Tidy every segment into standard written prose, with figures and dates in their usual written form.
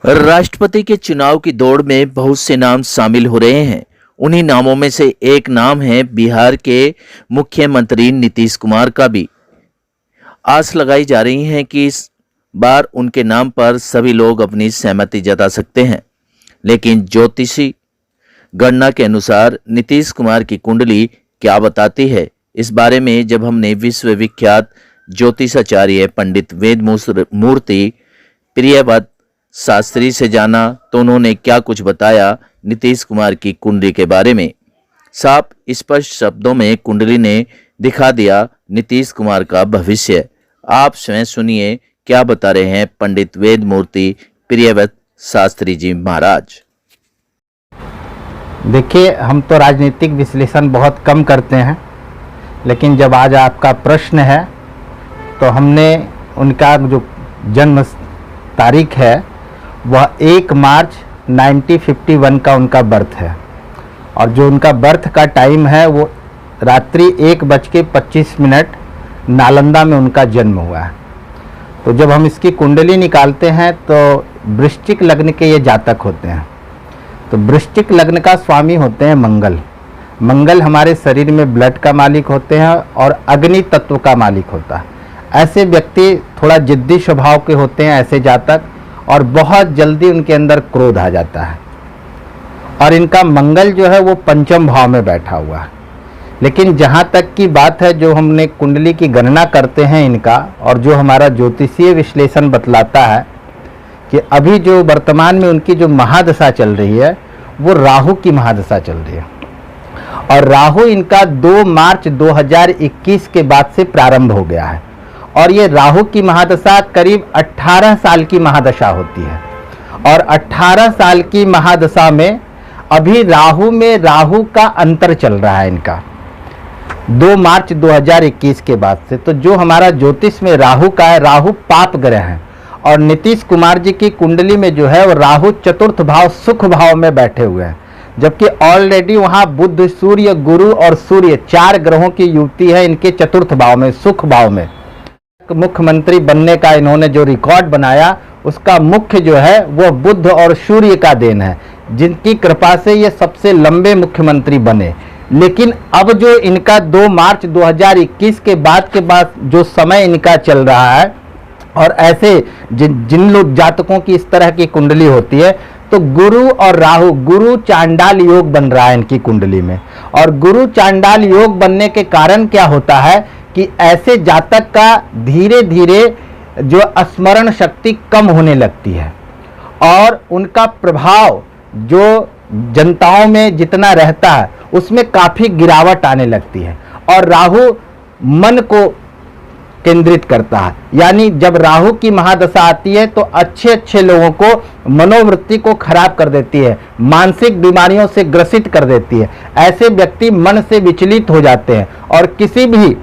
राष्ट्रपति के चुनाव की दौड़ में बहुत से नाम शामिल हो रहे हैं। उन्हीं नामों में से एक नाम है बिहार के मुख्यमंत्री नीतीश कुमार का भी। आस लगाई जा रही है कि इस बार उनके नाम पर सभी लोग अपनी सहमति जता सकते हैं, लेकिन ज्योतिषी गणना के अनुसार नीतीश कुमार की कुंडली क्या बताती है, इस बारे में जब हमने विश्वविख्यात ज्योतिषाचार्य पंडित वेद मूर्ति प्रियव्रत शास्त्री से जाना तो उन्होंने क्या कुछ बताया नीतीश कुमार की कुंडली के बारे में। साफ स्पष्ट शब्दों में कुंडली ने दिखा दिया नीतीश कुमार का भविष्य। आप स्वयं सुनिए क्या बता रहे हैं पंडित वेद मूर्ति प्रियव्रत शास्त्री जी महाराज। देखिए, हम तो राजनीतिक विश्लेषण बहुत कम करते हैं, लेकिन जब आज आपका प्रश्न है तो हमने उनका जो जन्म तारीख है वह 1 मार्च 1951 का उनका बर्थ है, और जो उनका बर्थ का टाइम है वो रात्रि 1:25 नालंदा में उनका जन्म हुआ है। तो जब हम इसकी कुंडली निकालते हैं तो वृश्चिक लग्न के ये जातक होते हैं। तो वृश्चिक लग्न का स्वामी होते हैं मंगल। मंगल हमारे शरीर में ब्लड का मालिक होते हैं और अग्नि तत्व का मालिक होता है। ऐसे व्यक्ति थोड़ा जिद्दी स्वभाव के होते हैं, ऐसे जातक, और बहुत जल्दी उनके अंदर क्रोध आ जाता है। और इनका मंगल जो है वो पंचम भाव में बैठा हुआ है। लेकिन जहाँ तक की बात है, जो हमने कुंडली की गणना करते हैं इनका, और जो हमारा ज्योतिषीय विश्लेषण बतलाता है कि अभी जो वर्तमान में उनकी जो महादशा चल रही है वो राहु की महादशा चल रही है। और राहु इनका 2 मार्च 2021 के बाद से प्रारंभ हो गया है, और ये राहु की महादशा करीब 18 साल की महादशा होती है। और 18 साल की महादशा में अभी राहु में राहु का अंतर चल रहा है इनका 2 मार्च 2021 के बाद से। तो जो हमारा ज्योतिष में राहु का है, राहु पाप ग्रह है, और नीतीश कुमार जी की कुंडली में जो है वो राहु चतुर्थ भाव सुख भाव में बैठे हुए हैं, जबकि ऑलरेडी वहाँ बुध, सूर्य, गुरु और सूर्य 4 ग्रहों की युति है इनके चतुर्थ भाव में, सुख भाव में। मुख्यमंत्री बनने का इन्होंने जो रिकॉर्ड बनाया उसका मुख्य जो है वो बुध और सूर्य का देन है, जिनकी कृपा से ये सबसे लंबे मुख्यमंत्री बने। लेकिन अब जो इनका 2 मार्च 2021 के बाद जो समय इनका चल रहा है, और ऐसे जिन लोग जातकों की इस तरह की कुंडली होती है, तो गुरु और राहु, गुरु चांडाल योग बन रहा है इनकी कुंडली में। और गुरु चांडाल योग बनने के कारण क्या होता है कि ऐसे जातक का धीरे धीरे जो स्मरण शक्ति कम होने लगती है, और उनका प्रभाव जो जनताओं में जितना रहता है उसमें काफ़ी गिरावट आने लगती है। और राहु मन को केंद्रित करता है, यानी जब राहु की महादशा आती है तो अच्छे लोगों को मनोवृत्ति को खराब कर देती है, मानसिक बीमारियों से ग्रसित कर देती है। ऐसे व्यक्ति मन से विचलित हो जाते हैं और किसी भी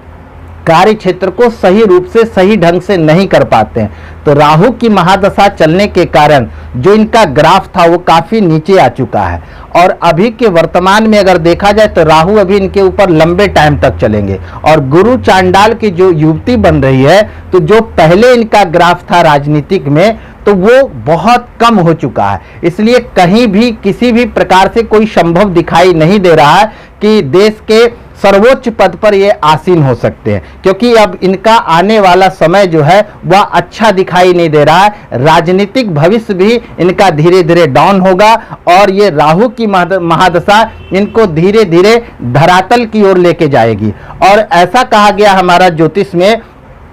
कार्य क्षेत्र को सही रूप से, सही ढंग से नहीं कर पाते हैं। तो राहु की महादशा चलने के कारण जो इनका ग्राफ था वो काफी नीचे आ चुका है, और अभी के वर्तमान में अगर देखा जाए तो राहु अभी इनके ऊपर लंबे टाइम तक चलेंगे। और गुरु चांडाल की जो युवती बन रही है, तो जो पहले इनका ग्राफ था राजनीतिक में, तो वो बहुत कम हो चुका है। इसलिए कहीं भी किसी भी प्रकार से कोई संभव दिखाई नहीं दे रहा है कि देश के सर्वोच्च पद पर ये आसीन हो सकते हैं, क्योंकि अब इनका आने वाला समय जो है वह अच्छा दिखाई नहीं दे रहा है। राजनीतिक भविष्य भी इनका धीरे धीरे डाउन होगा, और ये राहु की महादशा इनको धीरे धीरे धरातल की ओर लेके जाएगी। और ऐसा कहा गया हमारा ज्योतिष में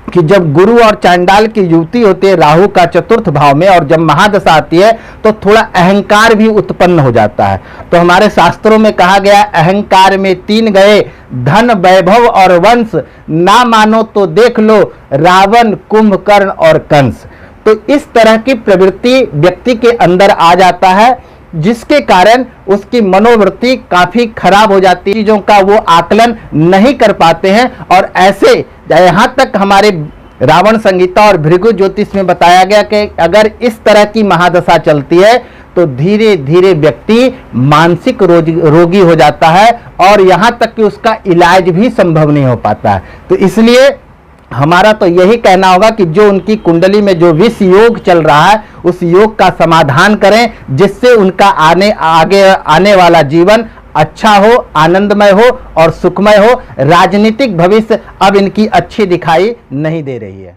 कि जब गुरु और चांडाल की युति होती है राहु का चतुर्थ भाव में, और जब महादशा आती है तो थोड़ा अहंकार भी उत्पन्न हो जाता है। तो हमारे शास्त्रों में कहा गया, अहंकार में 3 गए, धन, वैभव और वंश, ना मानो तो देख लो रावण, कुंभकर्ण और कंस। तो इस तरह की प्रवृत्ति व्यक्ति के अंदर आ जाता है, जिसके कारण उसकी मनोवृत्ति काफी खराब हो जाती है, चीजों का वो आकलन नहीं कर पाते हैं। और ऐसे यहाँ तक हमारे रावण संहिता और भृगु ज्योतिष में बताया गया कि अगर इस तरह की महादशा चलती है तो धीरे धीरे व्यक्ति मानसिक रोगी हो जाता है, और यहाँ तक कि उसका इलाज भी संभव नहीं हो पाता है। तो इसलिए हमारा तो यही कहना होगा कि जो उनकी कुंडली में जो विष योग चल रहा है उस योग का समाधान करें, जिससे उनका आगे आने वाला जीवन अच्छा हो, आनंदमय हो और सुखमय हो। राजनीतिक भविष्य अब इनकी अच्छी दिखाई नहीं दे रही है।